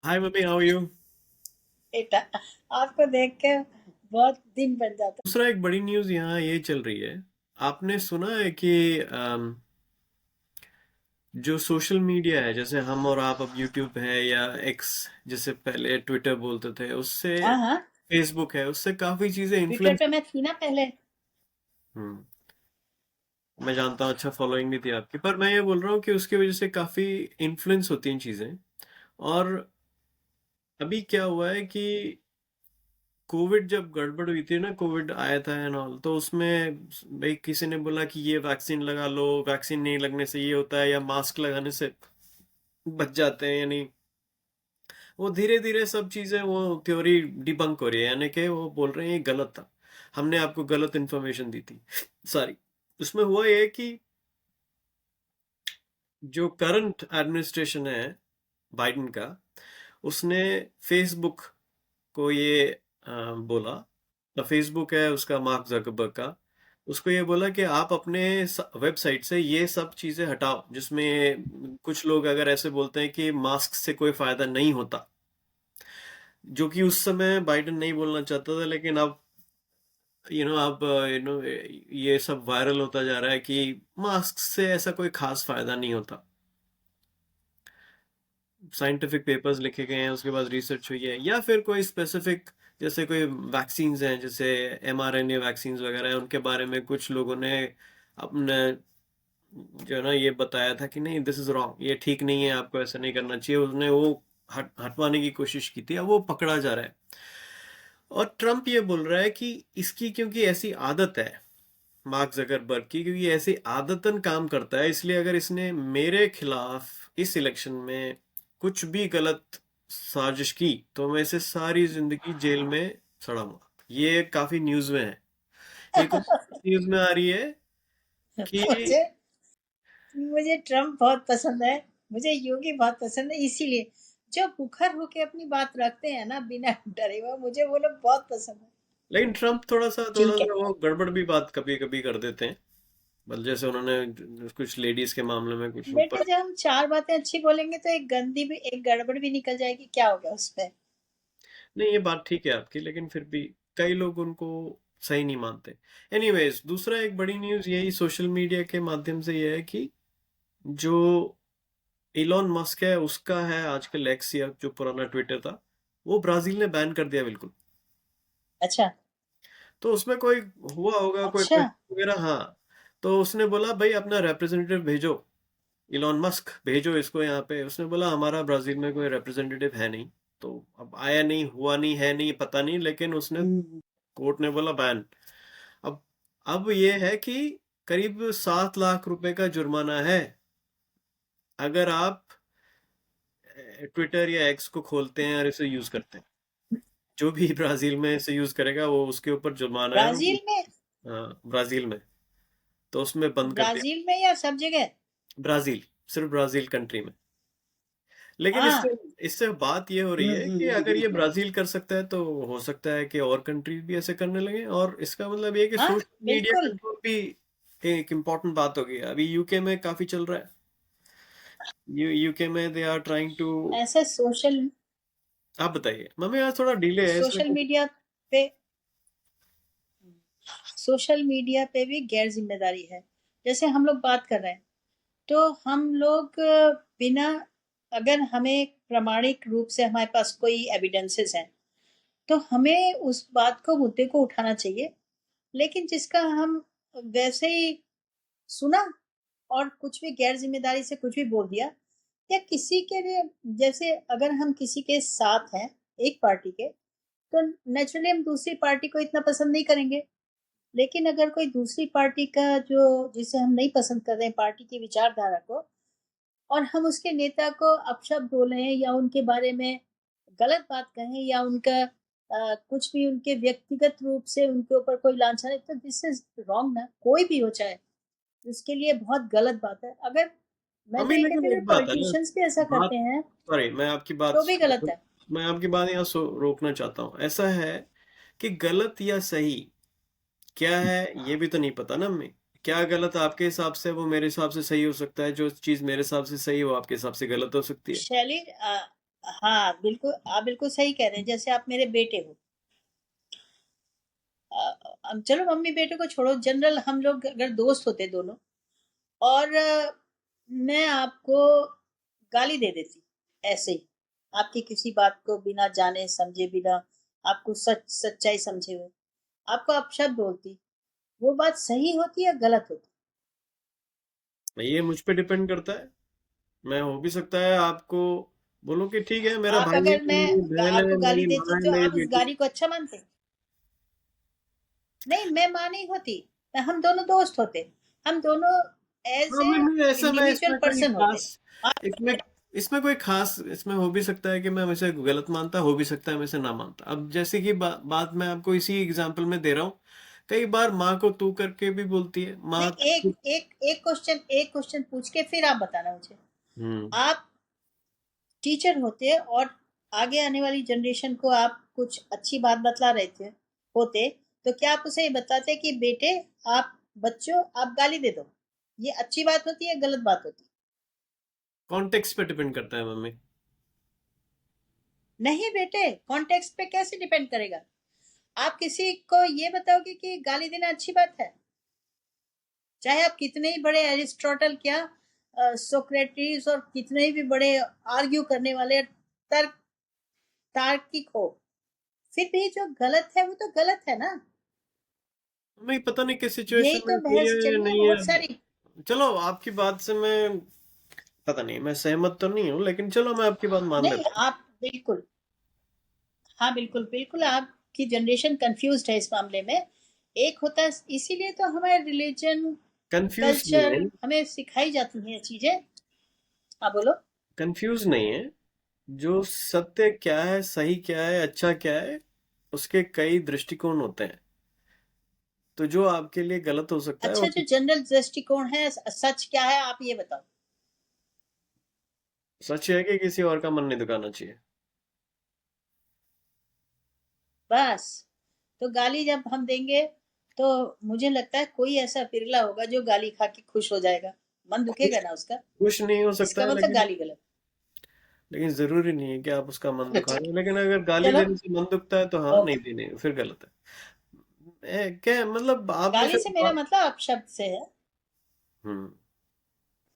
Hi mummy, how are you? बेटा, आपको देख के बहुत दिन बन जाता दूसरा एक बड़ी न्यूज़ यहाँ ये चल रही है। आपने सुना है कि जो सोशल मीडिया है, जैसे हम और आप अब यूट्यूब है या एक्स, जैसे पहले ट्विटर बोलते थे, उससे है। हाँ हाँ, फेसबुक है, उससे काफी चीजें ट्विटर इन्फ्लुएंस। पे मैं थी ना पहले। हम्म। मैं जानता हूँ, अच्छा फॉलोइंग भी थी आपकी, पर मैं ये बोल रहा हूँ कि उसकी वजह से काफी इन्फ्लुएंस होती हैं चीजें। और अभी क्या हुआ है कि कोविड जब गड़बड़ हुई थी ना, कोविड आया था एंड ऑल, तो उसमें भाई किसी ने बोला कि ये वैक्सीन लगा लो, वैक्सीन नहीं लगने से ये होता है, या मास्क लगाने से बच जाते हैं या नहीं। वो धीरे धीरे सब चीजें, वो थ्योरी डिबंक हो रही है, यानी कि वो बोल रहे हैं ये गलत था, हमने आपको गलत इन्फॉर्मेशन दी थी सारी। उसमें हुआ ये कि जो करंट एडमिनिस्ट्रेशन है बाइडेन का, उसने फेसबुक को ये बोला, तो फेसबुक है उसका, मार्क जकरबर्ग का, उसको ये बोला कि आप अपने वेबसाइट से ये सब चीजें हटाओ, जिसमें कुछ लोग अगर ऐसे बोलते हैं कि मास्क से कोई फायदा नहीं होता, जो कि उस समय बाइडेन नहीं बोलना चाहता था, लेकिन अब अब ये सब वायरल होता जा रहा है कि मास्क से ऐसा कोई खास फायदा नहीं होता। साइंटिफिक पेपर्स लिखे गए हैं, उसके बाद रिसर्च हुई है, या फिर कोई स्पेसिफिक, जैसे कोई वैक्सीन्स हैं, जैसे mRNA वैक्सीन्स वगैरह हैं, उनके बारे में कुछ लोगों ने अपने जो है ना ये बताया था कि नहीं, दिस इज रॉन्ग, ये ठीक नहीं है, आपको ऐसा नहीं करना चाहिए, उसने वो हटवाने की कोशिश की थी, अब वो पकड़ा जा रहा है। और ट्रम्प ये बोल रहा है कि इसकी क्योंकि ऐसी आदत है, मार्क जकरबर्ग की, क्योंकि ये ऐसी आदतन काम करता है, इसलिए अगर इसने मेरे खिलाफ इस इलेक्शन में कुछ भी गलत साजिश की, तो मैं इसे सारी जिंदगी जेल में सड़ाऊंगा। ये काफी न्यूज में है। एक और न्यूज में आ रही है कि मुझे मुझे ट्रम्प बहुत पसंद है। मुझे योगी बहुत पसंद है, इसीलिए जो मुखर होके अपनी बात रखते हैं ना, बिना डरे हुए, मुझे वो लोग बहुत पसंद है। लेकिन ट्रम्प थोड़ा सा ठीक है वो गड़बड़ भी बात कभी कभी कर देते हैं। मतलब जैसे उन्होंने कुछ लेडीज के मामले में कुछ बेटे, ऊपर। जब हम चार बातें अच्छी बोलेंगे तो एक गंदी भी, एक गड़बड़ भी निकल जाएगी, क्या हो गया उसमें। नहीं, ये बात ठीक है आपकी, लेकिन फिर भी कई लोग उनको सही नहीं मानते। एनीवेज, दूसरा एक बड़ी न्यूज़ यही सोशल मीडिया के माध्यम से ये है कि जो इलॉन मस्क है, उसका है आजकल एक्स, या जो पुराना ट्विटर था, वो ब्राजील ने बैन कर दिया बिल्कुल। अच्छा तो उसमें कोई हुआ होगा, कोई अच्छा। क्वेश्चन वगैरह, हाँ। तो उसने बोला भाई अपना रिप्रेजेंटेटिव भेजो, इलॉन मस्क भेजो इसको यहाँ पे। उसने बोला हमारा ब्राजील में कोई रिप्रेजेंटेटिव है नहीं। तो अब आया नहीं, हुआ नहीं, है नहीं, पता नहीं, लेकिन उसने, कोर्ट ने बोला बैन। अब अब ये है कि करीब 7 लाख रुपए का जुर्माना है अगर आप ट्विटर या एक्स को खोलते हैं और इसे यूज करते हैं। जो भी ब्राजील में इसे यूज करेगा, वो उसके ऊपर जुर्माना है। ब्राजील में? हाँ, ब्राजील में। तो उसमें बंद कर दिया। ब्राजील में या सब जगह? ब्राजील, सिर्फ ब्राजील कंट्री में। लेकिन इससे हाँ। इससे बात ये हो रही है कि अगर ये ब्राजील कर सकता है, तो हो सकता है कि और कंट्रीज भी ऐसे करने लगे, और इसका मतलब ये है कि हाँ सोशल मीडिया बिल्कुल। कंट्रोल भी एक इम्पोर्टेंट बात हो गई है। अभी यूके में काफी चल रहा है। यूके में दे आर ट्राइंग टू। ऐसे सोशल आप बताइए मम्मी, आज थोड़ा डिले है इसमें सोशल कुछ। मीडिया पे सोशल मीडिया पे भी गैर जिम्मेदारी है। जैसे हम लोग बात कर रहे हैं, तो हम लोग बिना, अगर हमें प्रामाणिक रूप से हमारे पास कोई एविडेंसेस हैं, तो हमें उस बात को, मुद्दे को उठाना चाहिए। लेकिन जिसका हम वैसे ही सुना और कुछ भी गैर जिम्मेदारी से कुछ भी बोल दिया, या किसी के लिए, जैसे अगर हम किसी के साथ हैं, एक पार्टी के, तो नेचुरली हम दूसरी पार्टी को इतना पसंद नहीं करेंगे। लेकिन अगर कोई दूसरी पार्टी का, जो जिसे हम नहीं पसंद कर रहे हैं, पार्टी की विचारधारा को, और हम उसके नेता को अपशब्द बोले या उनके बारे में गलत बात कहें, या उनका कुछ भी उनके व्यक्तिगत रूप से उनके ऊपर कोई लांछन है, तो दिस इज रॉन्ग ना, कोई भी हो चाहे, उसके लिए बहुत गलत बात है। अगर, मैं तो मम्मी ये लेकिन कहती हूँ, एक अगर बात है ना, पॉलिटिशियंस भी ऐसा बात, करते हैं सॉरी मैं आपकी बात, तो भी गलत है। मैं आपकी बात यहाँ रोकना चाहता हूँ। ऐसा है कि गलत या सही क्या है, ये भी तो नहीं पता ना हमें। क्या गलत आपके हिसाब से वो मेरे हिसाब से सही हो सकता है, जो चीज मेरे हिसाब से सही हो आपके हिसाब से गलत हो सकती है। शैली, हाँ बिल्कुल, आप बिल्कुल सही कह रहे हैं। जैसे आप मेरे बेटे हो, चलो मम्मी बेटे को छोड़ो, जनरल हम लोग अगर दोस्त होते दोनों, और मैं आपको गाली दे देती ऐसे ही, आपकी किसी बात को बिना जाने समझे, बिना आपको सच्चाई समझे हुए आपको अपशब्द बोलती, वो बात सही होती या गलत होती? ये मुझ पे डिपेंड करता है। मैं हो भी सकता है आपको बोलूं कि ठीक है, मेरा आप भाई है, अगर मैं मेरी बहन आपको है, गाली मेरी देती माँ है, तो मेरी आप उस बेटी है। गाली को अच्छा मानते? नहीं, मैं माँ नहीं होती, हम दोनों दोस्त होते, हम दोनों एज हाँ, ए मैं ऐसा, मैं इंडिविजुअल इसमें कोई पर्सन खास, होते। आप इसमें इसमें कोई खास, इसमें हो भी सकता है कि मैं हमेशा गलत मानता, हो भी सकता है मैं इसे ना मानता। अब जैसे कि बात मैं आपको इसी एग्जांपल में दे रहा हूँ, कई बार माँ को तू करके भी बोलती है माँ। नहीं, एक क्वेश्चन पूछ के फिर आप बताना मुझे। हम्म। आप टीचर होते और आगे आने वाली जनरेशन को आप कुछ अच्छी बात बतला रहे थे होते, तो क्या आप उसे ये बताते कि बेटे, आप बच्चों, आप गाली दे दो, ये अच्छी बात होती है गलत बात होती? कॉन्टेक्स्ट पे डिपेंड करता है मम्मी। नहीं बेटे, कॉन्टेक्स्ट पे कैसे डिपेंड करेगा? आप किसी को ये बताओगे कि गाली देना अच्छी बात है, चाहे आप कितने ही बड़े एरिस्टोटल, क्या सोक्रेटिस और कितने भी बड़े आर्ग्यू करने वाले तर्क तार्किक हो, फिर भी जो गलत है वो तो गलत है ना। मम्मी पता नहीं किस यही सिचुएशन में तो सही बहस है चली है नहीं है। बहुत सारी। चलो आपकी बात से मैं, पता नहीं, मैं सहमत तो नहीं हूँ, लेकिन चलो मैं आपकी बात मान नहीं, लेता हूँ। आप बिल्कुल, हाँ बिल्कुल बिल्कुल, आपकी जनरेशन कंफ्यूज है इस मामले में। एक होता है, इसीलिए तो हमारे रिलीजन, कंफ्यूज नहीं है। कल्चर हमें सिखाई जाती हैं ये चीजें। हाँ बोलो। कंफ्यूज नहीं है। जो सत्य क्या है, सही क्या है, अच्छा क्या है, उसके कई दृष्टिकोण होते हैं। तो जो आपके लिए गलत हो सकता है अच्छा, वो जो जनरल दृष्टिकोण है, सच क्या है आप ये बताओ। सच है कि किसी और का मन नहीं दुखाना चाहिए। बस, तो गाली जब हम देंगे तो मुझे लगता है कोई ऐसा बिरला होगा जो गाली खा के खुश हो जाएगा, मन खुश, दुखेगा ना उसका। खुश नहीं हो सकता इसका है, मतलब लेकिन गाली गलत। जरूरी नहीं है कि आप उसका मन दुखा अच्छा, दें। लेकिन अगर गाली चलो, देने से मन दुखता है तो हाँ, नहीं ओके। देने फिर गलत है। क्या मतलब आपने गाली से शायद मेरा मतलब अपशब्द से है। हम्म।